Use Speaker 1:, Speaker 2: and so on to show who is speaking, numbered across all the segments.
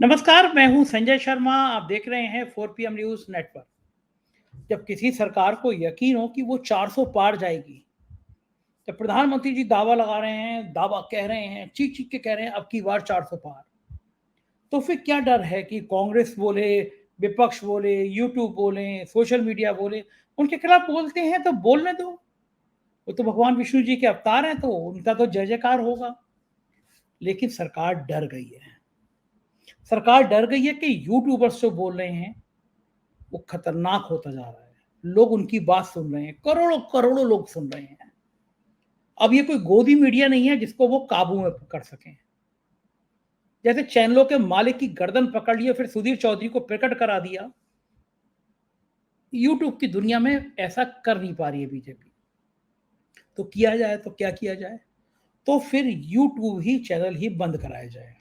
Speaker 1: नमस्कार, मैं हूं संजय शर्मा। आप देख रहे हैं 4 PM न्यूज़ नेटवर्क। जब किसी सरकार को यकीन हो कि वो 400 पार जाएगी, जब प्रधानमंत्री जी दावा लगा रहे हैं, दावा कह रहे हैं, चीख-चीख के कह रहे हैं अब की बार 400 पार, तो फिर क्या डर है कि कांग्रेस बोले, विपक्ष बोले, यूट्यूब बोले, सोशल मीडिया बोले, उनके खिलाफ बोलते हैं तो बोलने दो। वो तो भगवान विष्णु जी के अवतार हैं, तो उनका तो जय-जयकार होगा। लेकिन सरकार डर गई है। सरकार डर गई है कि यूट्यूबर्स जो बोल रहे हैं वो खतरनाक होता जा रहा है। लोग उनकी बात सुन रहे हैं, करोड़ों-करोड़ों लोग सुन रहे हैं। अब ये कोई गोदी मीडिया नहीं है जिसको वो काबू में कर सकें। जैसे चैनलों के मालिक की गर्दन पकड़ लिया फिर सुधीर चौधरी को प्रकट करा दिया। यूट्यूब की दुनिया में ऐसा कर नहीं पा रही है बीजेपी। तो किया जाए तो क्या किया जाए? तो फिर यूट्यूब ही चैनल ही बंद कराया जाए।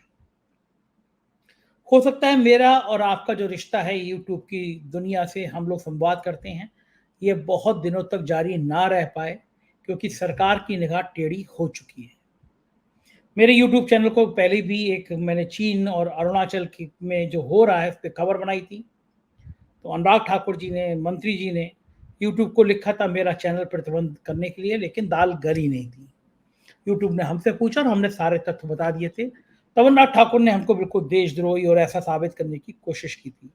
Speaker 1: हो सकता है मेरा और आपका जो रिश्ता है यूट्यूब की दुनिया से हम लोग संवाद करते हैं, ये बहुत दिनों तक जारी ना रह पाए क्योंकि सरकार की निगाह टेढ़ी हो चुकी है। मेरे यूट्यूब चैनल को पहले भी एक मैंने चीन और अरुणाचल की में जो हो रहा है, उस पे खबर बनाई थी। तो अनुराग ठाकुर जी ने, मंत्री जी ने यूट्यूब को लिखा था मेरा चैनल प्रतिबंध करने के लिए, लेकिन दाल गली नहीं थी। यूट्यूब ने हमसे पूछा और हमने सारे तथ्य बता दिए थे। तब अनुराग ठाकुर ने हमको बिल्कुल देशद्रोही और ऐसा साबित करने की कोशिश की थी।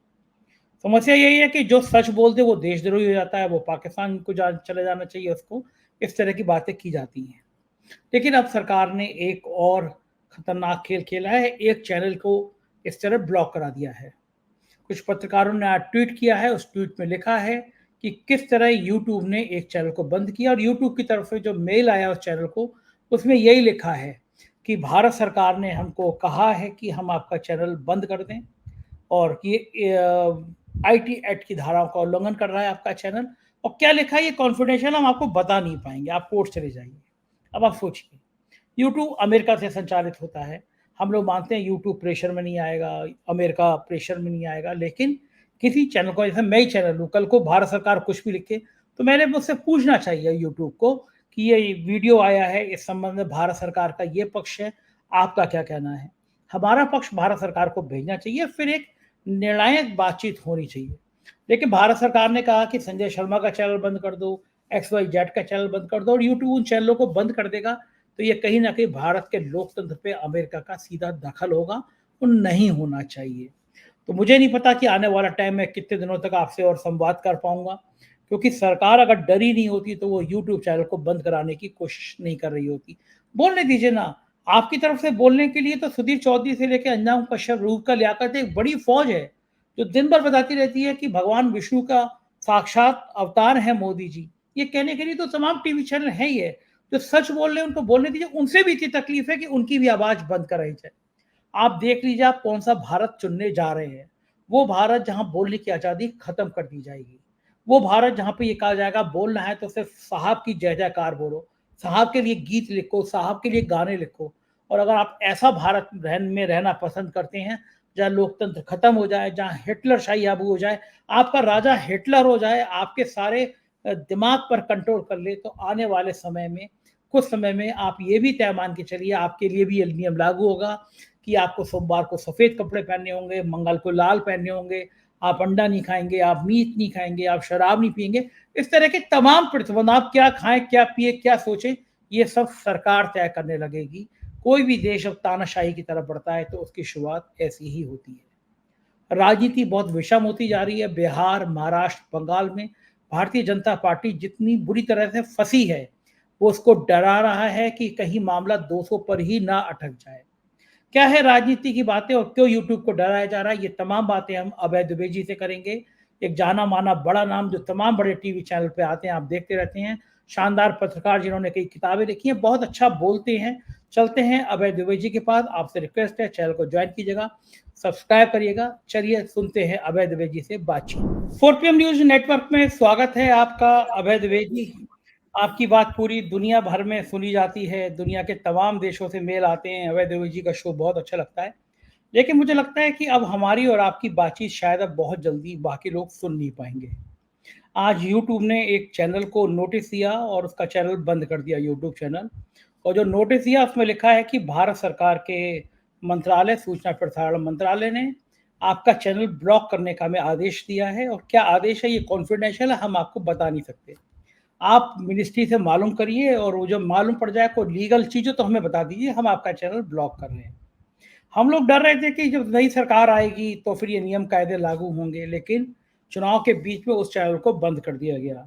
Speaker 1: समस्या यही है कि जो सच बोल दे वो देशद्रोही हो जाता है, वो पाकिस्तान को चले जाना चाहिए उसको, इस तरह की बातें की जाती हैं। लेकिन अब सरकार ने एक और खतरनाक खेल खेला है, एक चैनल को इस तरह ब्लॉक करा दिया है। कुछ पत्रकारों ने आज ट्वीट किया है, उस ट्वीट में लिखा है कि किस तरह यूट्यूब ने एक चैनल को बंद किया और यूट्यूब की तरफ से जो मेल आया उस चैनल को, उसमें यही लिखा है कि भारत सरकार ने हमको कहा है कि हम आपका चैनल बंद कर दें और ये आईटी एक्ट की धाराओं का उल्लंघन कर रहा है आपका चैनल। और क्या लिखा है ये कॉन्फिडेंशियल, हम आपको बता नहीं पाएंगे, आप कोर्ट चले जाइए। अब आप सोचिए, यूट्यूब अमेरिका से संचालित होता है। हम लोग मानते हैं यूट्यूब प्रेशर में नहीं आएगा, अमेरिका प्रेशर में नहीं आएगा, लेकिन किसी चैनल को, जैसे मैं ही चैनल हूँ, कल को भारत सरकार कुछ भी लिखे तो मैंने मुझसे पूछना चाहिए यूट्यूब को कि ये वीडियो आया है, इस संबंध में भारत सरकार का ये पक्ष है, आपका क्या कहना है? हमारा पक्ष भारत सरकार को भेजना चाहिए, फिर एक निर्णायक बातचीत होनी चाहिए। लेकिन भारत सरकार ने कहा कि संजय शर्मा का चैनल बंद कर दो, एक्स वाई जेड का चैनल बंद कर दो, और यूट्यूब उन चैनलों को बंद कर देगा। तो ये कहीं ना कहीं भारत के लोकतंत्र पे अमेरिका का सीधा दखल होगा, वो नहीं होना चाहिए। तो मुझे नहीं पता कि आने वाला टाइम में कितने दिनों तक आपसे और संवाद कर पाऊंगा, क्योंकि सरकार अगर डरी नहीं होती तो वो यूट्यूब चैनल को बंद कराने की कोशिश नहीं कर रही होती। बोलने दीजिए ना, आपकी तरफ से बोलने के लिए तो सुधीर चौधरी से लेकर अंजाम कश्यप, रूप का लियाकत, एक बड़ी फौज है जो दिन भर बताती रहती है कि भगवान विष्णु का साक्षात अवतार है मोदी जी। ये कहने के लिए तो तमाम टीवी चैनल है ही है। जो सच बोल रहे हैं उनको बोलने दीजिए, उनसे भी इतनी तकलीफ है कि उनकी भी आवाज बंद कराई जाए। आप देख लीजिए आप कौन सा भारत चुनने जा रहे हैं। वो भारत जहां बोलने की आजादी खत्म कर दी जाएगी। वो भारत जहां पे ये कहा जाएगा बोलना है तो सिर्फ साहब की जय जयकार बोलो, साहब के लिए गीत लिखो, साहब के लिए गाने लिखो। और अगर आप ऐसा भारत में रहना पसंद करते हैं जहाँ लोकतंत्र खत्म हो जाए, जहाँ हिटलर शाही आबू हो जाए, आपका राजा हिटलर हो जाए, आपके सारे दिमाग पर कंट्रोल कर ले, तो आने वाले समय में, कुछ समय में आप ये भी तय मान के चलिए आपके लिए भी ये नियम लागू होगा कि आपको सोमवार को सफेद कपड़े पहनने होंगे, मंगल को लाल पहनने होंगे, आप अंडा नहीं खाएंगे, आप मीट नहीं खाएंगे, आप शराब नहीं पिएंगे। इस तरह के तमाम प्रतिबंध, आप क्या खाएं, क्या पिए, क्या सोचें, ये सब सरकार तय करने लगेगी। कोई भी देश अब तानाशाही की तरफ बढ़ता है तो उसकी शुरुआत ऐसी ही होती है। राजनीति बहुत विषम होती जा रही है। बिहार, महाराष्ट्र, बंगाल में भारतीय जनता पार्टी जितनी बुरी तरह से फंसी है, वो उसको डरा रहा है कि कहीं मामला 200 पर ही ना अटक जाए। क्या है राजनीति की बातें और क्यों यूट्यूब को डराया जा रहा है, ये तमाम बातें हम अभय दुबे जी से करेंगे। एक जाना माना बड़ा नाम जो तमाम बड़े टीवी चैनल पे आते हैं, आप देखते रहते हैं, शानदार पत्रकार जिन्होंने कई किताबें लिखी हैं, बहुत अच्छा बोलते हैं। चलते हैं अभय दुबे जी के पास। आपसे रिक्वेस्ट है चैनल को ज्वाइन कीजिएगा, सब्सक्राइब करिएगा। चलिए सुनते हैं अभय दुबे जी से बातचीत। 4 PM न्यूज नेटवर्क में स्वागत है आपका अभय दुबे जी। आपकी बात पूरी दुनिया भर में सुनी जाती है, दुनिया के तमाम देशों से मेल आते हैं, अभय देओल जी का शो बहुत अच्छा लगता है। लेकिन मुझे लगता है कि अब हमारी और आपकी बातचीत शायद अब बहुत जल्दी बाकी लोग सुन नहीं पाएंगे। आज यूट्यूब ने एक चैनल को नोटिस दिया और उसका चैनल बंद कर दिया, यूट्यूब चैनल। और जो नोटिस दिया उसमें लिखा है कि भारत सरकार के मंत्रालय, सूचना प्रसारण मंत्रालय ने आपका चैनल ब्लॉक करने का हमें आदेश दिया है, और क्या आदेश है ये कॉन्फिडेंशियल है, हम आपको बता नहीं सकते। आप मिनिस्ट्री से मालूम करिए, और वो जब मालूम पड़ जाए कोई लीगल चीज़ हो तो हमें बता दीजिए, हम आपका चैनल ब्लॉक कर रहे हैं। हम लोग डर रहे थे कि जब नई सरकार आएगी तो फिर ये नियम कायदे लागू होंगे, लेकिन चुनाव के बीच में उस चैनल को बंद कर दिया गया।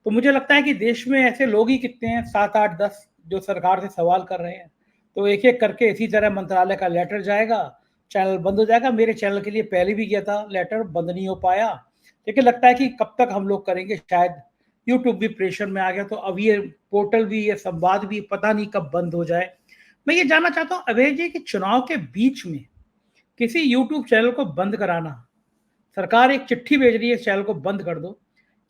Speaker 1: तो मुझे लगता है कि देश में ऐसे लोग ही कितने हैं, 7, 8, 10, जो सरकार से सवाल कर रहे हैं। तो एक-एक करके इसी तरह मंत्रालय का लेटर जाएगा, चैनल बंद हो जाएगा। मेरे चैनल के लिए पहले भी गया था लेटर, बंद नहीं हो पाया। लेकिन लगता है कि कब तक हम लोग करेंगे, शायद यूट्यूब भी प्रेशर में आ गया, तो अब ये पोर्टल भी, ये संवाद भी पता नहीं कब बंद हो जाए। मैं ये जानना चाहता हूँ अभय जी कि चुनाव के बीच में किसी यूट्यूब चैनल को बंद कराना, सरकार एक चिट्ठी भेज रही है इस चैनल को बंद कर दो,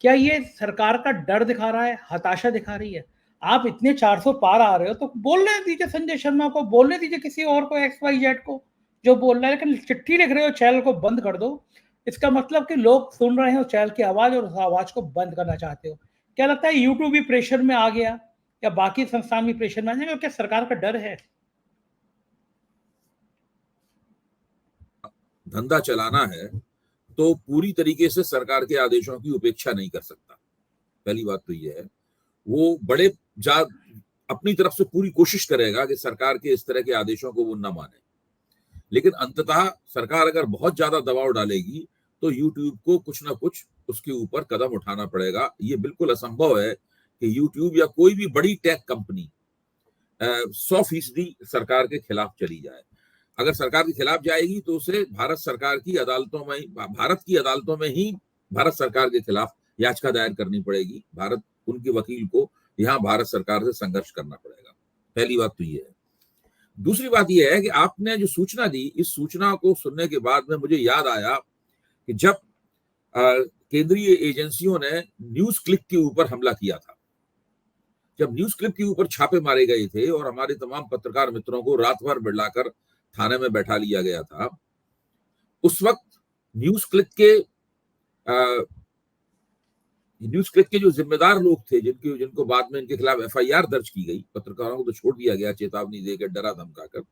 Speaker 1: क्या ये सरकार का डर दिखा रहा है, हताशा दिखा रही है? आप इतने 400 पार आ रहे हो तो बोलने दीजिए संजय शर्मा को, बोलने दीजिए किसी और को, एक्स वाई जेड को जो बोल रहा है, लेकिन चिट्ठी लिख रहे हो चैनल को बंद कर दो। इसका मतलब कि लोग सुन रहे हैं उस चैनल की आवाज और उस आवाज को बंद करना चाहते हो। क्या लगता है यूट्यूब भी प्रेशर में आ गया, या बाकी संस्थान भी प्रेशर में आ जाएंगे, और क्या सरकार का डर है?
Speaker 2: धंधा चलाना है तो पूरी तरीके से सरकार के आदेशों की उपेक्षा नहीं कर सकता। पहली बात तो ये है, वो बड़े अपनी तरफ से पूरी कोशिश करेगा कि सरकार के इस तरह के आदेशों को वो न माने, लेकिन अंततः सरकार अगर बहुत ज्यादा दबाव डालेगी तो यूट्यूब को कुछ ना कुछ उसके ऊपर कदम उठाना पड़ेगा। ये बिल्कुल असंभव है कि यूट्यूब या कोई भी बड़ी टेक कंपनी 100% सरकार के खिलाफ चली जाए। अगर सरकार के खिलाफ जाएगी तो उसे भारत सरकार की अदालतों में, भारत की अदालतों में ही भारत सरकार के खिलाफ याचिका दायर करनी पड़ेगी। भारत उनके वकील को यहाँ भारत सरकार से संघर्ष करना पड़ेगा। पहली बात तो ये है। दूसरी बात यह है कि आपने जो सूचना दी, इस सूचना को सुनने के बाद में मुझे याद आया कि जब केंद्रीय एजेंसियों ने न्यूज क्लिक के ऊपर हमला किया था, जब न्यूज क्लिक के ऊपर छापे मारे गए थे और हमारे तमाम पत्रकार मित्रों को रात भर बिठाकर थाने में बैठा लिया गया था, उस वक्त न्यूज क्लिक के जो जिम्मेदार लोग थे, जिनको बाद में इनके खिलाफ एफआईआर दर्ज की गई, पत्रकारों को तो छोड़ दिया गया चेतावनी देकर, डरा धमकाकर,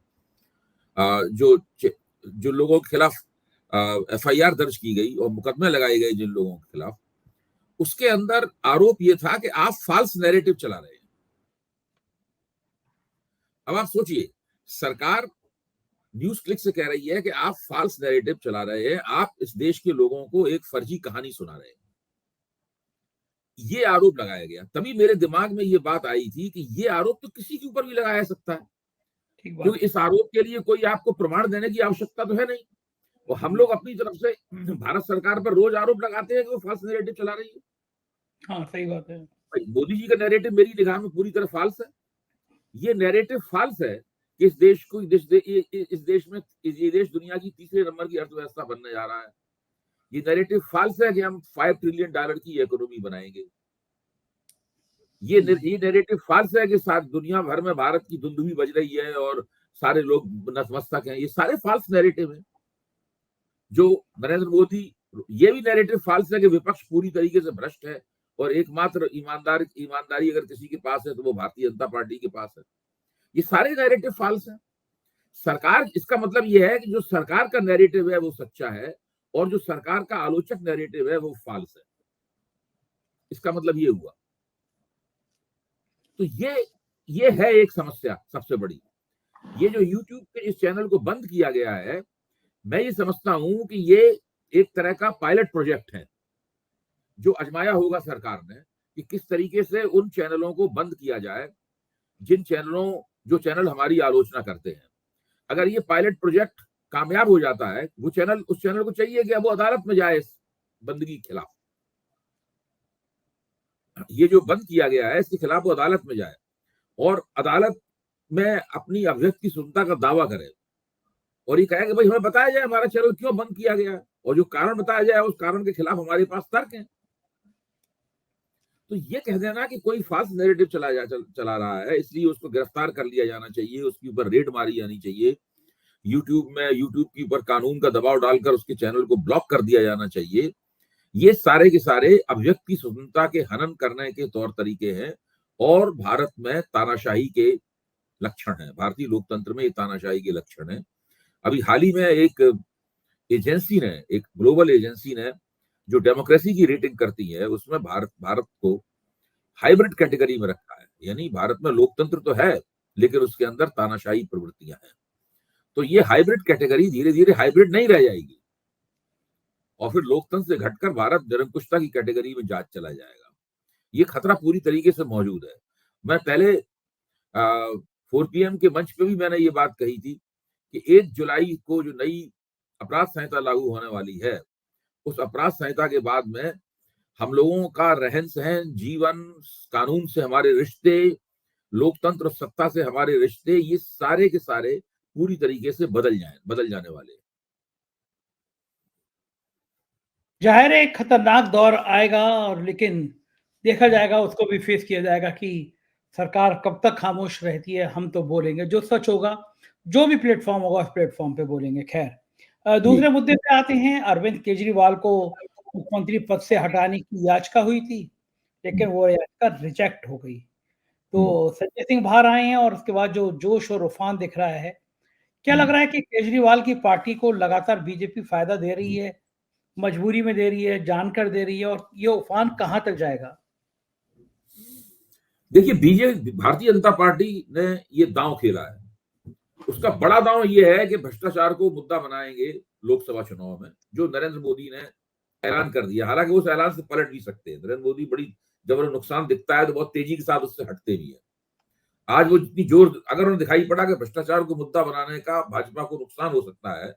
Speaker 2: जो लोगों के खिलाफ एफआईआर दर्ज की गई और मुकदमे लगाए गए जिन लोगों के खिलाफ, उसके अंदर आरोप यह था कि आप फाल्स नैरेटिव चला रहे हैं। अब आप सोचिए, सरकार न्यूज क्लिक से कह रही है कि आप फाल्स नैरेटिव चला रहे हैं, आप इस देश के लोगों को एक फर्जी कहानी सुना रहे हैं। ये आरोप लगाया गया। तभी मेरे दिमाग में ये बात आई थी कि ये आरोप तो किसी के ऊपर भी लगाया सकता है, क्योंकि इस आरोप के लिए कोई आपको प्रमाण देने की आवश्यकता तो है नहीं। और हम लोग अपनी तरफ से भारत सरकार पर रोज आरोप लगाते हैं कि वो फाल्स नैरेटिव चला रही है।
Speaker 1: हाँ, सही बात है।
Speaker 2: मोदी जी का नैरेटिव मेरी निगाह में पूरी तरह फाल्स है। ये नैरेटिव फाल्स है कि इस देश दुनिया की तीसरे नंबर की अर्थव्यवस्था बनने जा रहा है। ये नैरेटिव फाल्स है कि हम $5 ट्रिलियन की इकोनॉमी बनाएंगे। ये नैरेटिव फाल्स है कि सारी दुनिया भर में भारत की धुंधुमी बज रही है और सारे लोग नतमस्तक हैं। ये सारे फाल्स नैरेटिव हैं जो नरेंद्र मोदी, ये भी नैरेटिव फाल्स है कि विपक्ष पूरी तरीके से भ्रष्ट है और एकमात्र ईमानदारी अगर किसी के पास है तो वो भारतीय जनता पार्टी के पास है। ये सारे नैरेटिव फाल्स हैं। सरकार, इसका मतलब यह है कि जो सरकार का नैरेटिव है वो सच्चा है और जो सरकार का आलोचक नैरेटिव है वो फाल्स है। इसका मतलब ये हुआ। तो ये है एक समस्या सबसे बड़ी। ये जो YouTube के इस चैनल को बंद किया गया है, मैं ये समझता हूं कि ये एक तरह का पायलट प्रोजेक्ट है जो आजमाया होगा सरकार ने कि किस तरीके से उन चैनलों को बंद किया जाए जो चैनल हमारी आलोचना करते हैं। अगर ये पायलट प्रोजेक्ट कामयाब हो जाता है, उस चैनल को चाहिए कि अब वो अदालत में जाए इस बंदगी के खिलाफ। ये जो बंद किया गया है इसके खिलाफ वो अदालत में जाए और अदालत में अपनी अभिव्यक्ति स्वतंत्रता का दावा करे और ये कहे कि भाई हमें बताया जाए हमारा चैनल क्यों बंद किया गया और जो कारण बताया जाए उस कारण के खिलाफ हमारे पास तर्क हैं। तो ये कह देना कि कोई फाल्स नैरेटिव चला रहा है इसलिए उसको गिरफ्तार कर लिया जाना चाहिए, उसके ऊपर रेड मारी जानी चाहिए, यूट्यूब के ऊपर कानून का दबाव डालकर उसके चैनल को ब्लॉक कर दिया जाना चाहिए, ये सारे के सारे अभिव्यक्ति स्वतंत्रता के हनन करने के तौर तरीके हैं और भारत में तानाशाही के लक्षण है। भारतीय लोकतंत्र में ये तानाशाही के लक्षण है। अभी हाल ही में एक एजेंसी ने, एक ग्लोबल एजेंसी ने जो डेमोक्रेसी की रेटिंग करती है, उसमें भारत को हाइब्रिड कैटेगरी में रखा है। यानी भारत में लोकतंत्र तो है, लेकिन उसके अंदर तानाशाही प्रवृत्तियां हैं। तो ये हाइब्रिड कैटेगरी धीरे धीरे हाइब्रिड नहीं रह जाएगी और फिर लोकतंत्र से घटकर भारत निरंकुशता की कैटेगरी में जा चला जाएगा। ये खतरा पूरी तरीके से मौजूद है। मैं पहले 4 PM के मंच पे भी मैंने ये बात कही थी कि 1 जुलाई को जो नई अपराध संहिता लागू होने वाली है, उस अपराध संहिता के बाद में हम लोगों का रहन-सहन, जीवन, कानून से हमारे रिश्ते, लोकतंत्र और सत्ता से हमारे रिश्ते, ये सारे के सारे पूरी तरीके से बदल जाने वाले हैं।
Speaker 1: ज़ाहिर है एक खतरनाक दौर आएगा और लेकिन देखा जाएगा, उसको भी फेस किया जाएगा कि सरकार कब तक खामोश रहती है। हम तो बोलेंगे, जो सच होगा, जो भी प्लेटफ़ॉर्म होगा उस प्लेटफ़ॉर्म पे बोलेंगे। ख़ैर
Speaker 2: जी,
Speaker 1: दूसरे मुद्दे पे आते हैं। अरविंद केजरीवाल को मुख्यमंत्री पद से हटाने की याचिका हुई थी,
Speaker 2: हुँ,
Speaker 1: लेकिन वो याचिका रिजेक्ट हो गई।
Speaker 2: हुँ।
Speaker 1: तो संजय सिंह बाहर आए हैं और उसके बाद जो जोश और उफ़ान दिख रहा है, क्या
Speaker 2: हुँ।
Speaker 1: लग रहा है कि केजरीवाल की पार्टी को लगातार बीजेपी फ़ायदा दे रही है, मजबूरी में दे रही है, जानकर दे रही है, और ये उफ़ान कहाँ तक जाएगा?
Speaker 2: देखिए, भारतीय जनता पार्टी ने ये दांव खेला है। उसका बड़ा दांव ये है कि भ्रष्टाचार को मुद्दा बनाएंगे लोकसभा चुनाव में, जो नरेंद्र मोदी ने ऐलान कर दिया। हालांकि उस ऐलान से पलट भी सकते हैं। नरेंद्र मोदी बड़ी, जब उन्हें नुकसान दिखता है तो बहुत तेजी के साथ उससे हटते भी है। आज वो जितनी जोर, अगर उन्हें दिखाई पड़ा कि भ्रष्टाचार को मुद्दा बनाने का भाजपा को नुकसान हो सकता है,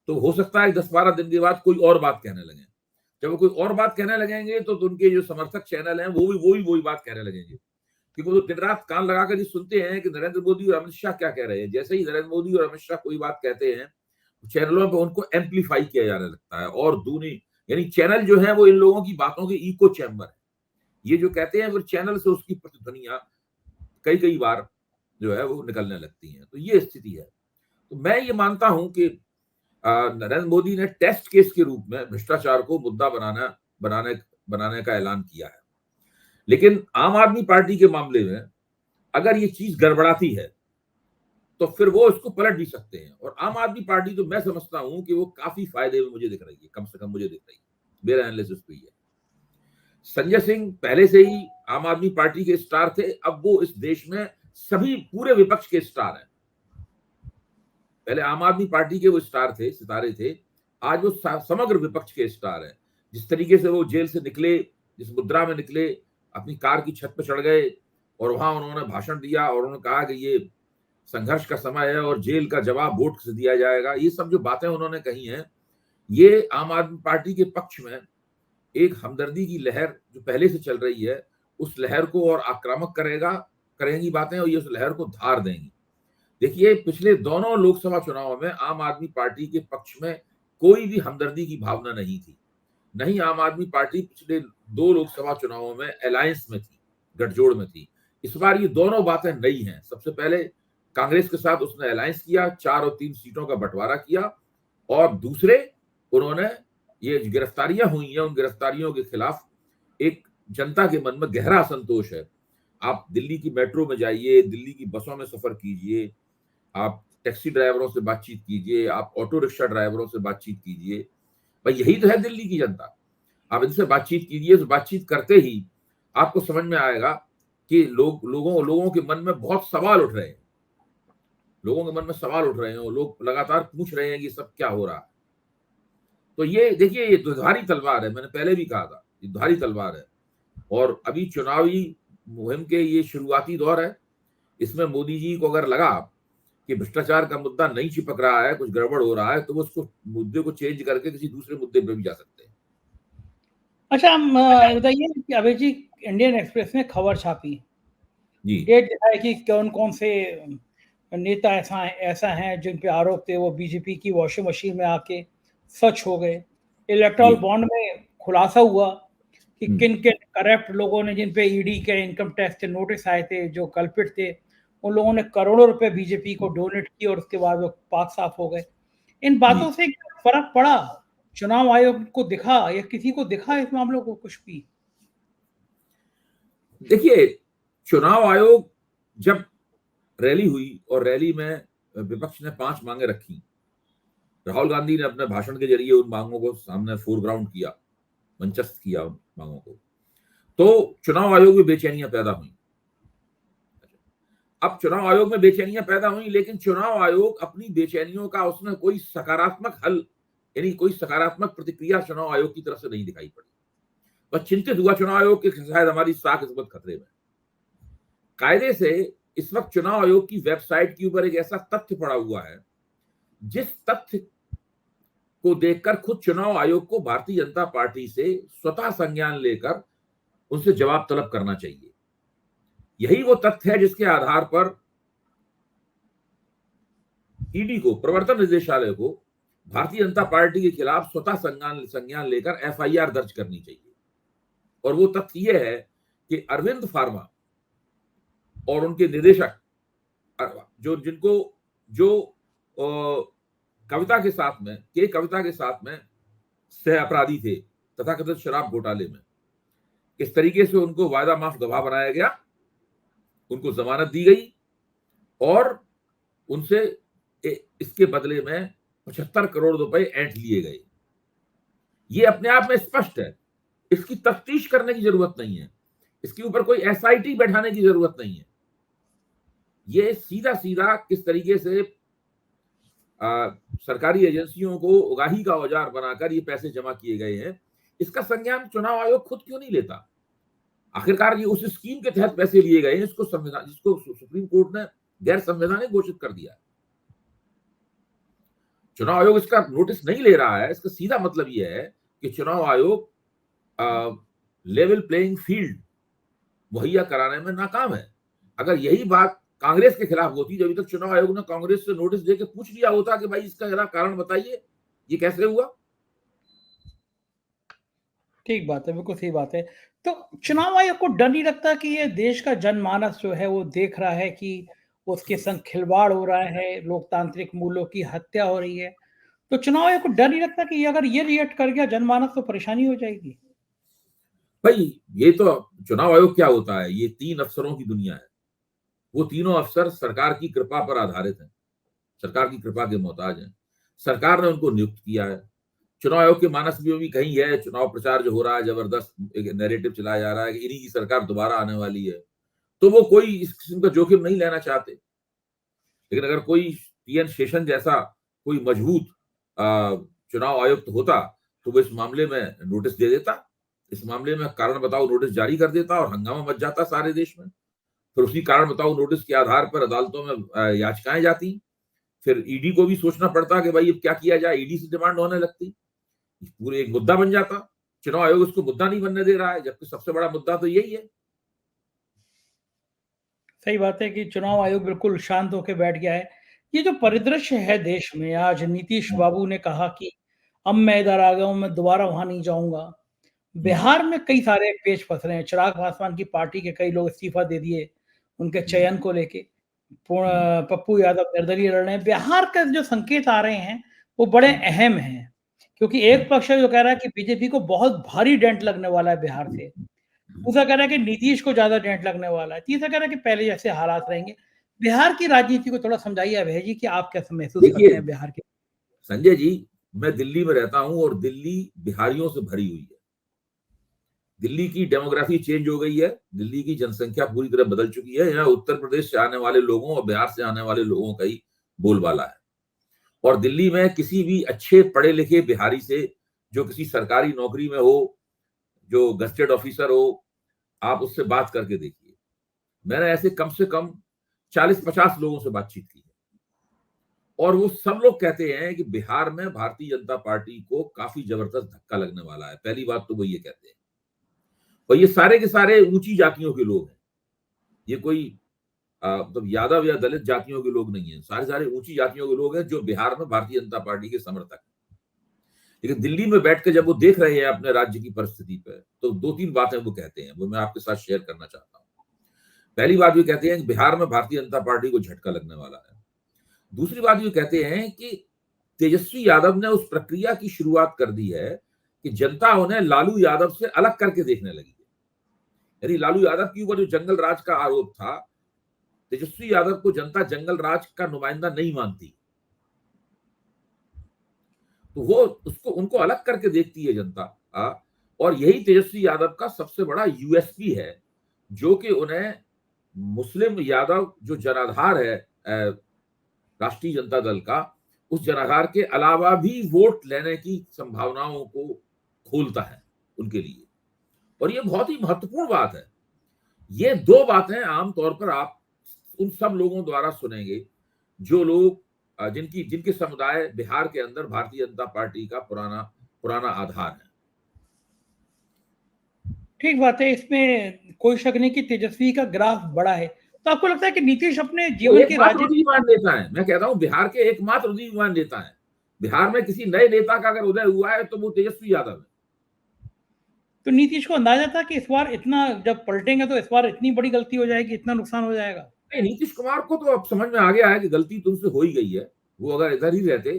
Speaker 2: तो हो सकता है 10-12 दिन के बाद कोई और बात कहने लगे। जब वो कोई और बात कहने लगेंगे तो उनके जो समर्थक चैनल हैं वो भी वही बात कहने लगेंगे, क्योंकि वो दिन रात कान लगाकर ये सुनते हैं कि नरेंद्र मोदी और अमित शाह क्या कह रहे हैं। जैसे ही नरेंद्र मोदी और अमित शाह कोई बात कहते हैं, चैनलों पे उनको एम्पलीफाई किया जाने लगता है और दूनी, यानी चैनल जो है वो इन लोगों की बातों के इको चैम्बर है। ये जो कहते हैं, फिर चैनल से उसकी प्रतिध्वनियां कई बार जो है वो निकलने लगती हैं। तो ये स्थिति है। तो मैं ये मानता हूं कि नरेंद्र मोदी ने टेस्ट केस के रूप में भ्रष्टाचार को मुद्दा बनाने बनाने का ऐलान किया है। लेकिन आम आदमी पार्टी के मामले में अगर ये चीज गड़बड़ाती है तो फिर वो इसको पलट भी सकते हैं। और आम आदमी पार्टी तो मैं समझता हूं कि वो काफी फायदे में मुझे दिख रही है, कम से कम मुझे दिख रही है। मेरा एनालिसिस तो ये है। संजय सिंह पहले से ही आम आदमी पार्टी के स्टार थे, अब वो इस देश में सभी पूरे विपक्ष के स्टार हैं। पहले आम आदमी पार्टी के वो स्टार थे, सितारे थे, आज वो समग्र विपक्ष के स्टार हैं। जिस तरीके से वो जेल से निकले, जिस मुद्रा में निकले, अपनी कार की छत पर चढ़ गए और वहां उन्होंने भाषण दिया और उन्होंने कहा कि ये संघर्ष का समय है और जेल का जवाब वोट से दिया जाएगा। ये सब जो बातें उन्होंने कही हैं, ये आम आदमी पार्टी के पक्ष में एक हमदर्दी की लहर जो पहले से चल रही है, उस लहर को और आक्रामक करेंगी बातें, और ये उस लहर को धार देंगी। देखिए, पिछले दोनों लोकसभा चुनावों में आम आदमी पार्टी के पक्ष में कोई भी हमदर्दी की भावना नहीं थी। नहीं, आम आदमी पार्टी पिछले 2 लोकसभा चुनावों में अलायंस में थी, गठजोड़ में थी। इस बार ये दोनों बातें नई हैं। सबसे पहले कांग्रेस के साथ उसने अलायंस किया, 4 और 3 सीटों का बंटवारा किया, और दूसरे, उन्होंने ये गिरफ्तारियां हुई हैं, उन गिरफ्तारियों के खिलाफ एक जनता के मन में गहरा असंतोष है। आप दिल्ली की मेट्रो में जाइए, दिल्ली की बसों में सफर कीजिए, आप टैक्सी ड्राइवरों से बातचीत कीजिए, आप ऑटो रिक्शा ड्राइवरों से बातचीत कीजिए। भाई, यही तो है दिल्ली की जनता। आप इनसे बातचीत कीजिए, तो बातचीत करते ही आपको समझ में आएगा कि लोगों के मन में बहुत सवाल उठ रहे हैं। लोगों के मन में सवाल उठ रहे हैं और लोग लगातार पूछ रहे हैं कि सब क्या हो रहा है। तो ये देखिए, ये दुधारी तलवार है। मैंने पहले भी कहा था, ये दुधारी तलवार है। और अभी चुनावी मुहिम के ये शुरुआती दौर है। इसमें मोदी जी को अगर लगा कि भ्रष्टाचार का मुद्दा नहीं चिपक रहा है, कुछ गड़बड़ हो रहा है, तो वो उसको मुद्दे को चेंज करके किसी दूसरे मुद्दे पे भी जा सकते हैं।
Speaker 1: अच्छा, बताइए कि अभय जी, इंडियन एक्सप्रेस ने खबर छापी,
Speaker 2: जी,
Speaker 1: डेट दिखाई कि कौन-कौन से नेता ऐसा हैं जिन पे आरोप थे, वो बीजेपी की वॉशिंग मशीन में आके सच हो गए।
Speaker 2: जी।
Speaker 1: इलेक्टोरल बॉन्ड में खुलासा हुआ कि
Speaker 2: हुँ,
Speaker 1: किन-किन करप्ट लोगों ने, जिन पे ईडी के इनकम टैक्स के नोटिस आए थे, जो कल्प्रिट थे, उन लोगों ने करोड़ों रुपए बीजेपी को डोनेट किए और उसके बाद वो पाक साफ हो गए। इन
Speaker 2: जी।
Speaker 1: बातों से क्या फ़र्क पड़ा? चुनाव आयोग को दिखा या किसी को दिखा इस मामलों को कुछ भी?
Speaker 2: देखिए, चुनाव आयोग जब रैली हुई और रैली में विपक्ष ने 5 मांगे रखी, राहुल गांधी ने अपने भाषण के जरिए उन मांगों को सामने फोरग्राउंड किया, मंचस्थ किया उन मांगों को, तो चुनाव आयोग में बेचैनियां पैदा हुई। अब चुनाव आयोग में बेचैनियां पैदा हुई, लेकिन चुनाव आयोग अपनी बेचैनियों का उसमें कोई सकारात्मक हल, यानी कोई सकारात्मक प्रतिक्रिया चुनाव आयोग की तरफ से नहीं दिखाई पड़ी। बस चिंतित हुआ चुनाव आयोग के शायद हमारी साख इस वक्त खतरे में। कायदे से इस वक्त चुनाव आयोग की वेबसाइट के ऊपर एक ऐसा तथ्य पड़ा हुआ है जिस तथ्य को देखकर खुद चुनाव आयोग को भारतीय जनता पार्टी से स्वतः संज्ञान लेकर उनसे जवाब तलब करना चाहिए। यही वो तथ्य है जिसके आधार पर ईडी को, प्रवर्तन निदेशालय को, भारतीय जनता पार्टी के खिलाफ स्वतः संज्ञान लेकर एफआईआर दर्ज करनी चाहिए। और वो तथ्य यह है कि अरविंद फार्मा और उनके निदेशक जो कविता के साथ में सह अपराधी थे तथाकथित शराब घोटाले में, इस तरीके से उनको वायदा माफ गवाह बनाया गया, उनको जमानत दी गई और उनसे इसके बदले में 75 करोड़ रुपए ऐंठ लिए गए। ये अपने आप में स्पष्ट है, इसकी तफ्तीश करने की जरूरत नहीं है, इसके ऊपर कोई एसआईटी बैठाने की जरूरत नहीं है। ये सीधा सीधा किस तरीके से सरकारी एजेंसियों को उगाही का औजार बनाकर ये पैसे जमा किए गए हैं, इसका संज्ञान चुनाव आयोग खुद क्यों नहीं लेता? आखिरकार ये उस स्कीम के तहत पैसे लिए गए हैं जिसको सुप्रीम कोर्ट ने गैर संवैधानिक घोषित कर दिया। चुनाव आयोग इसका नोटिस नहीं ले रहा है। इसका सीधा मतलब यह है कि चुनाव आयोग लेवल प्लेइंग फील्ड मुहैया कराने में नाकाम है। अगर यही बात कांग्रेस के खिलाफ होती, जब तक चुनाव आयोग ने कांग्रेस से नोटिस देकर पूछ लिया होता कि भाई इसका जरा कारण बताइए, ये कैसे हुआ।
Speaker 1: ठीक बात है, बिल्कुल सही बात है। तो चुनाव आयोग को डर नहीं लगता कि ये देश का जनमानस जो है वो देख रहा है कि उसके संग खिलवाड़ हो रहा है, लोकतांत्रिक मूल्यों की हत्या हो रही है, तो चुनाव आयोग को डर नहीं लगता कि अगर ये रिएक्ट कर गया जनमानस तो परेशानी हो जाएगी?
Speaker 2: भाई ये तो चुनाव आयोग क्या होता है, ये 3 अफसरों की दुनिया है। वो तीनों अफसर सरकार की कृपा पर आधारित हैं, सरकार की कृपा के मोहताज हैं। सरकार ने उनको नियुक्त किया है। चुनाव आयोग के मानस में भी कहीं है, चुनाव प्रचार जो हो रहा है, जबरदस्त एक नैरेटिव चलाया जा रहा है कि इन्हीं की सरकार दोबारा आने वाली है, तो वो कोई इस किस्म का जोखिम नहीं लेना चाहते। लेकिन अगर कोई टीएन शेषन जैसा कोई मजबूत चुनाव आयुक्त होता तो वो इस मामले में नोटिस दे देता, इस मामले में कारण बताओ नोटिस जारी कर देता और हंगामा मच जाता सारे देश में। फिर उसी कारण बताओ नोटिस के आधार पर अदालतों में याचिकाएं जाती, फिर ईडी को भी सोचना पड़ता कि भाई अब क्या किया जाए, ईडी से डिमांड होने लगती, पूरे एक मुद्दा बन जाता। चुनाव आयोग उसको मुद्दा नहीं बनने दे रहा है, जबकि सबसे बड़ा मुद्दा तो यही है।
Speaker 1: सही बात है कि चुनाव आयोग बिल्कुल शांत होकर बैठ गया है। ये जो परिदृश्य है देश में, आज नीतीश बाबू ने कहा कि अब मैं इधर आ गया हूँ, मैं दोबारा वहां नहीं जाऊंगा। बिहार में कई सारे पेच फंस रहे हैं। चिराग पासवान की पार्टी के कई लोग इस्तीफा दे दिए उनके चयन को लेके। पप्पू यादव निर्दलीय लड़ रहे हैं। बिहार के जो संकेत आ रहे हैं वो बड़े अहम हैं, क्योंकि एक पक्ष है जो कह रहा है कि बीजेपी को बहुत भारी डेंट लगने वाला है बिहार से, दूसरा कह रहा है कि नीतीश को ज्यादा डेंट लगने वाला है, तीसरा कह रहा है कि पहले जैसे हालात रहेंगे। बिहार की राजनीति को थोड़ा समझाइए अभय जी कि आप कैसे महसूस करते हैं बिहार के?
Speaker 2: संजय जी, मैं दिल्ली में रहता हूं और दिल्ली बिहारियों से भरी हुई है। दिल्ली की डेमोग्राफी चेंज हो गई है, दिल्ली की जनसंख्या पूरी तरह बदल चुकी है। यहाँ उत्तर प्रदेश से आने वाले लोगों और बिहार से आने वाले लोगों का ही बोलबाला है। और दिल्ली में किसी भी अच्छे पढ़े लिखे बिहारी से जो किसी सरकारी नौकरी में हो, जो गजेटेड ऑफिसर हो, आप उससे बात करके देखिए। मैंने ऐसे कम से कम 40-50 लोगों से बातचीत की है और वो सब लोग कहते हैं कि बिहार में भारतीय जनता पार्टी को काफी जबरदस्त धक्का लगने वाला है। पहली बात तो वो ये कहते हैं, और ये सारे के सारे ऊंची जातियों के लोग हैं। ये कोई मतलब यादव या दलित जातियों के लोग नहीं है, सारे सारे ऊंची जातियों के लोग हैं जो बिहार में भारतीय जनता पार्टी के समर्थक हैं। लेकिन दिल्ली में बैठ के जब वो देख रहे हैं अपने राज्य की परिस्थिति पर, तो 2-3 बातें वो कहते हैं, वो मैं आपके साथ शेयर करना चाहता हूँ। पहली बात ये कहते हैं कि बिहार में भारतीय जनता पार्टी को झटका लगने वाला है। दूसरी बात ये कहते हैं कि तेजस्वी यादव ने उस प्रक्रिया की शुरुआत कर दी है कि जनता उन्हें लालू यादव से अलग करके देखने लगी है। यानी लालू यादव के ऊपर जो जंगल राज का आरोप था, तेजस्वी यादव को जनता जंगल राज का नुमाइंदा नहीं मानती। तो वो उसको उनको अलग करके देखती है जनता। और यही तेजस्वी यादव का सबसे बड़ा यूएसपी है, जो कि उन्हें मुस्लिम यादव जो जनाधार है राष्ट्रीय जनता दल का, उस जनाधार के अलावा भी वोट लेने की संभावनाओं को खोलता है उनके लिए। और ये बहुत ही महत्वपूर्ण बात है। ये दो बातें आमतौर पर आप उन सब लोगों द्वारा सुनेंगे जो लोग जिनकी जिनके समुदाय बिहार के अंदर भारतीय जनता पार्टी का पुराना पुराना आधार है।
Speaker 1: ठीक बात है, इसमें कोई शक नहीं कि तेजस्वी का ग्राफ बड़ा है। तो आपको लगता है कि नीतीश अपने
Speaker 2: वो
Speaker 1: जीवन की
Speaker 2: एकमात्र
Speaker 1: राजनीति
Speaker 2: उदीयमान नेता है, मैं कहता हूं बिहार के एकमात्र उदीयमान नेता है। बिहार में किसी नए नेता का अगर उदय हुआ है तो वो तेजस्वी यादव है।
Speaker 1: तो नीतीश को अंदाजा था कि इस बार इतना जब पलटेंगे तो इस बार इतनी बड़ी गलती हो जाएगी, इतना नुकसान हो जाएगा?
Speaker 2: नहीं, नीतीश कुमार को तो अब समझ में आ गया है कि गलती तुमसे हो ही गई है। वो अगर इधर ही रहते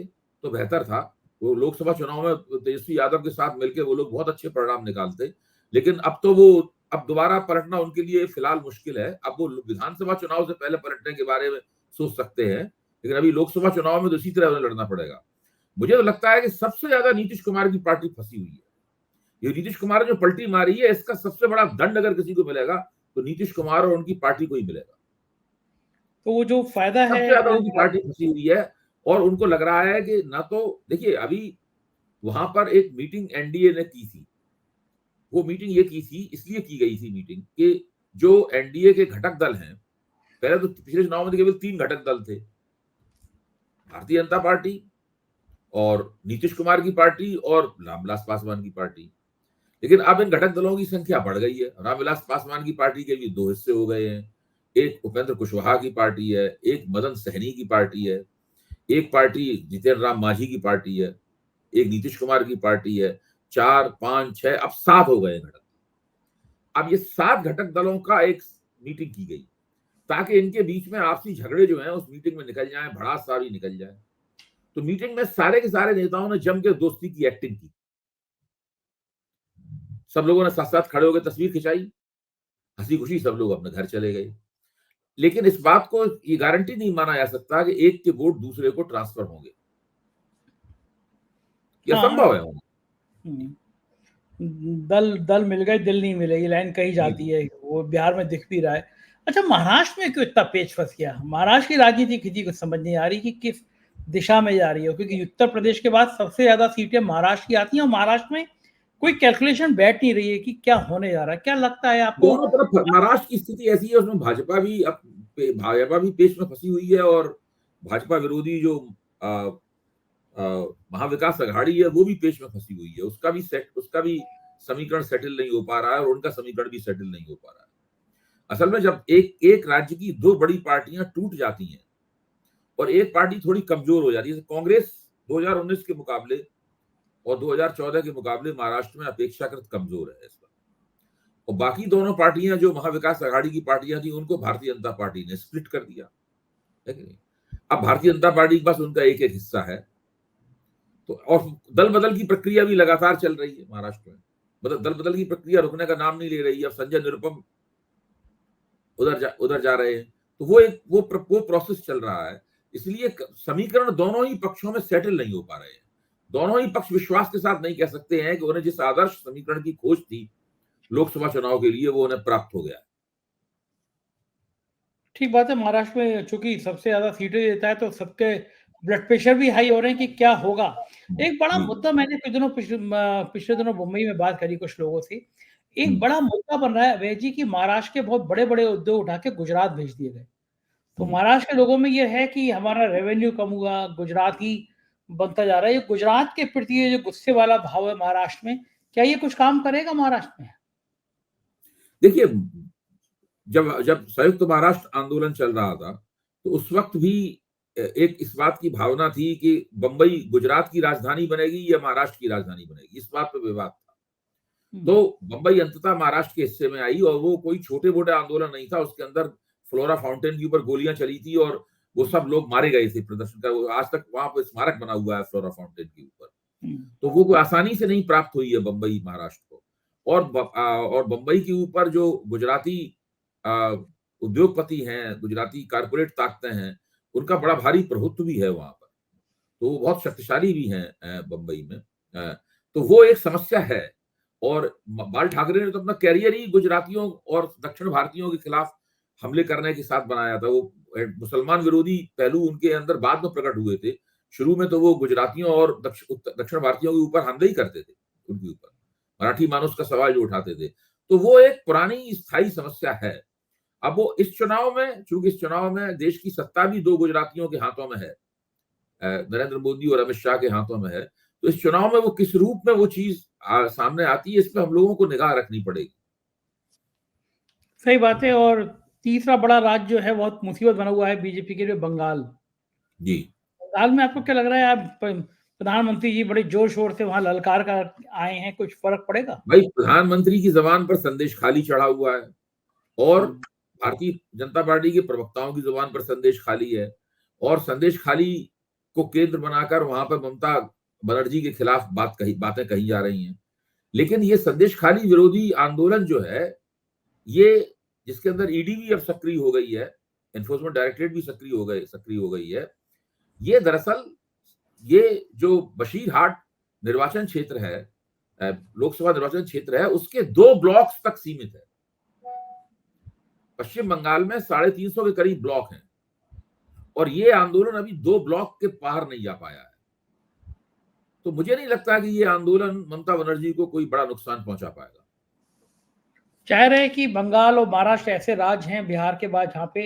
Speaker 2: तो बेहतर था। वो लोकसभा चुनाव में तेजस्वी यादव के साथ मिलकर वो लोग बहुत अच्छे परिणाम निकालते। लेकिन अब तो वो अब दोबारा पलटना उनके लिए फिलहाल मुश्किल है। अब वो विधानसभा चुनाव से पहले पलटने के बारे में सोच सकते हैं, लेकिन अभी लोकसभा चुनाव में तो इसी तरह उन्हें लड़ना पड़ेगा। मुझे तो लगता है कि सबसे ज्यादा नीतीश कुमार की पार्टी फंसी हुई है। ये नीतीश कुमार ने जो पलटी मारी है, इसका सबसे बड़ा दंड अगर किसी को मिलेगा तो नीतीश कुमार और उनकी पार्टी को ही मिलेगा।
Speaker 1: तो वो जो फायदा है
Speaker 2: सबसे ज्यादा
Speaker 1: वो
Speaker 2: उनकी पार्टी फंसी हुई है। और उनको लग रहा है कि ना तो देखिए, अभी वहां पर एक मीटिंग एनडीए ने की थी। वो मीटिंग ये की थी, इसलिए की गई थी मीटिंग कि जो एनडीए के घटक दल हैं, पहले तो पिछले चुनाव में केवल 3 घटक दल थे, भारतीय जनता पार्टी और नीतीश कुमार की पार्टी और रामविलास पासवान की पार्टी। लेकिन अब इन घटक दलों की संख्या बढ़ गई है। रामविलास पासवान की पार्टी के भी 2 हिस्से हो गए हैं। एक उपेंद्र कुशवाहा की पार्टी है, एक मदन सहनी की पार्टी है, एक पार्टी जितेंद्र राम मांझी की पार्टी है, एक नीतीश कुमार की पार्टी है। 4, 5, 6 अब 7 हो गए घटक। अब ये 7 घटक दलों का एक मीटिंग की गई ताकि इनके बीच में आपसी झगड़े जो हैं उस मीटिंग में निकल जाए, भड़ास सारी निकल जाए। तो मीटिंग में सारे के सारे नेताओं ने जम के दोस्ती की एक्टिंग की। सब लोगों ने साथ साथ खड़े होकर तस्वीर खिंचाई, हंसी खुशी सब लोग अपने घर चले गए। लेकिन इस बात को ये गारंटी नहीं माना जा सकता कि एक के वोट दूसरे को ट्रांसफर होंगे। ये
Speaker 1: हाँ,
Speaker 2: असंभव है।
Speaker 1: दल दल मिल गए, दिल नहीं मिले, ये लाइन कही
Speaker 2: जी
Speaker 1: जाती
Speaker 2: जी।
Speaker 1: है, वो बिहार में दिख भी रहा है। अच्छा, महाराष्ट्र में क्यों इतना पेच फंस गया? महाराष्ट्र की राजनीति किसी को समझ नहीं आ रही कि किस दिशा में जा रही है, क्योंकि उत्तर प्रदेश के बाद सबसे ज्यादा सीटें महाराष्ट्र की आती हैं और महाराष्ट्र में कोई कैलकुलेशन बैठ नहीं रही है कि क्या होने जा रहा है। क्या लगता है आपको?
Speaker 2: दोनों तरफ महाराष्ट्र की स्थिति ऐसी है, उसमें भाजपा भी पेच में फंसी हुई है और भाजपा विरोधी जो महाविकास अघाड़ी है वो भी पेच में फंसी हुई है। उसका भी समीकरण सेटल नहीं हो पा रहा है और उनका समीकरण भी सेटल नहीं हो पा रहा है। असल में जब एक एक राज्य की 2 बड़ी पार्टियां टूट जाती हैं और एक पार्टी थोड़ी कमजोर हो जाती है, जैसे कांग्रेस 2019 के मुकाबले और 2014 के मुकाबले महाराष्ट्र में अपेक्षाकृत कमजोर है इस बार। और बाकी दोनों पार्टियां जो महाविकास अघाड़ी की पार्टियां थी, उनको भारतीय जनता पार्टी ने स्प्लिट कर दिया है कि नहीं। अब भारतीय जनता पार्टी के पास उनका एक एक हिस्सा है। तो और दल बदल की प्रक्रिया भी लगातार चल रही है महाराष्ट्र में। मतलब दल बदल की प्रक्रिया रुकने का नाम नहीं ले रही है। अब संजय निरुपम उधर जा रहे हैं, तो वो प्रोसेस चल रहा है। इसलिए समीकरण दोनों ही पक्षों में सेटल नहीं हो पा रहे हैं। दोनों ही पक्ष विश्वास के साथ नहीं कह सकते हैं कि उन्हें जिस आदर्श समीकरण की खोज थी लोकसभा चुनाव के लिए, वो उन्हें प्राप्त हो गया है।
Speaker 1: ठीक बात है, महाराष्ट्र में चूंकि सबसे ज्यादा सीटें देता है तो सबके ब्लड प्रेशर भी हाई हो रहे हैं कि क्या होगा। एक बड़ा
Speaker 2: जी।
Speaker 1: मुद्दा, मैंने पिछले दिनों मुंबई में बात करी कुछ लोगों से। एक
Speaker 2: हम्म,
Speaker 1: बड़ा मुद्दा बन रहा है अभय जी कि महाराष्ट्र के बहुत बड़े बड़े उद्योग उठा के गुजरात भेज दिए गए। तो
Speaker 2: हम्म।
Speaker 1: महाराष्ट्र के लोगों में ये है कि हमारा रेवेन्यू कम हुआ, गुजरात ही बनता जा रहा है। ये गुजरात के प्रति ये जो गुस्से वाला भाव है महाराष्ट्र में, क्या ये कुछ काम करेगा महाराष्ट्र में?
Speaker 2: देखिए, जब जब संयुक्त महाराष्ट्र आंदोलन चल रहा था तो उस वक्त भी एक इस बात की भावना थी कि बंबई गुजरात की राजधानी बनेगी या महाराष्ट्र की राजधानी बनेगी, इस बात पर विवाद था।
Speaker 1: हम्म,
Speaker 2: तो बंबई अंततः महाराष्ट्र के हिस्से में आई और वो कोई छोटे मोटे आंदोलन नहीं था। उसके अंदर फ्लोरा फाउंटेन के ऊपर गोलियां चली थी और वो सब लोग मारे गए थे प्रदर्शन कर। आज तक वहां पर स्मारक बना हुआ है फ्लोरा फाउंटेन के ऊपर।
Speaker 1: हम्म।
Speaker 2: तो वो कोई आसानी से नहीं प्राप्त हुई है बंबई महाराष्ट्र को। और बंबई के ऊपर जो गुजराती आ, उद्योगपति हैं, गुजराती कारपोरेट ताकतें हैं, उनका बड़ा भारी प्रभुत्व भी है वहां पर। तो वो बहुत शक्तिशाली भी हैं बम्बई में। तो वो एक समस्या है। और बाल ठाकरे ने तो अपना कैरियर ही गुजरातियों और दक्षिण भारतीयों के खिलाफ हमले करने के साथ बनाया था। वो मुसलमान विरोधी पहलू उनके अंदर बाद में प्रकट हुए थे। शुरू में तो वो गुजरातियों और दक्षिण भारतीयों के ऊपर हमले ही करते थे, उनके ऊपर मराठी मानुस का सवाल जो उठाते थे। तो वो एक पुरानी स्थायी समस्या है। अब वो इस चुनाव में, चूंकि इस चुनाव में देश की सत्ता भी 2 गुजरातियों के हाथों में है, नरेंद्र मोदी और अमित शाह के हाथों में है, तो इस चुनाव में वो किस रूप में वो चीज सामने आती है, इस पे हम लोगों को निगाह रखनी पड़ेगी।
Speaker 1: सही बात है। और तीसरा बड़ा राज्य जो है बहुत मुसीबत बना हुआ है बीजेपी के लिए, बंगाल।
Speaker 2: जी।
Speaker 1: बंगाल में आपको क्या लग रहा है, आप प्रधानमंत्री जी बड़े जोर शोर से वहां ललकार कर आए हैं, कुछ फर्क पड़ेगा?
Speaker 2: भाई, प्रधानमंत्री की जबान पर संदेश खाली चढ़ा हुआ है और भारतीय जनता पार्टी के प्रवक्ताओं की जुबान पर संदेश खाली है, और संदेश खाली को केंद्र बनाकर वहां पर ममता बनर्जी के खिलाफ बातें कही जा रही हैं। लेकिन ये संदेश खाली विरोधी आंदोलन जो है, ये जिसके अंदर ईडी भी अब सक्रिय हो गई है, एनफोर्समेंट डायरेक्टरेट भी सक्रिय हो गई है, ये दरअसल ये जो बशीरहाट निर्वाचन क्षेत्र है, लोकसभा निर्वाचन क्षेत्र है, उसके 2 ब्लॉक्स तक सीमित है। पश्चिम बंगाल में 350 के करीब ब्लॉक हैं और ये आंदोलन अभी 2 ब्लॉक के पार नहीं जा पाया है। तो मुझे नहीं लगता कि ये आंदोलन ममता बनर्जी को कोई बड़ा नुकसान पहुंचा पाएगा।
Speaker 1: चाह रहे हैं कि बंगाल और महाराष्ट्र ऐसे राज्य हैं बिहार के बाद जहाँ पे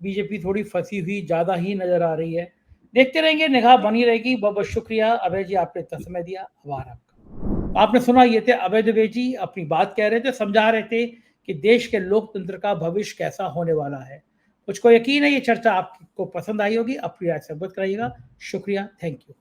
Speaker 1: बीजेपी थोड़ी फंसी हुई ज़्यादा ही नजर आ रही है। देखते रहेंगे, निगाह बनी रहेगी। बहुत बहुत शुक्रिया अभय जी, आपने इतना समय दिया, आभार आपका। आपने सुना, ये थे अभय दुबे जी, अपनी बात कह रहे थे, समझा रहे थे कि देश के लोकतंत्र का भविष्य कैसा होने वाला है। मुझको यकीन है ये चर्चा आपको पसंद आई होगी। अपनी राय से अवगत कराइएगा। शुक्रिया, थैंक यू।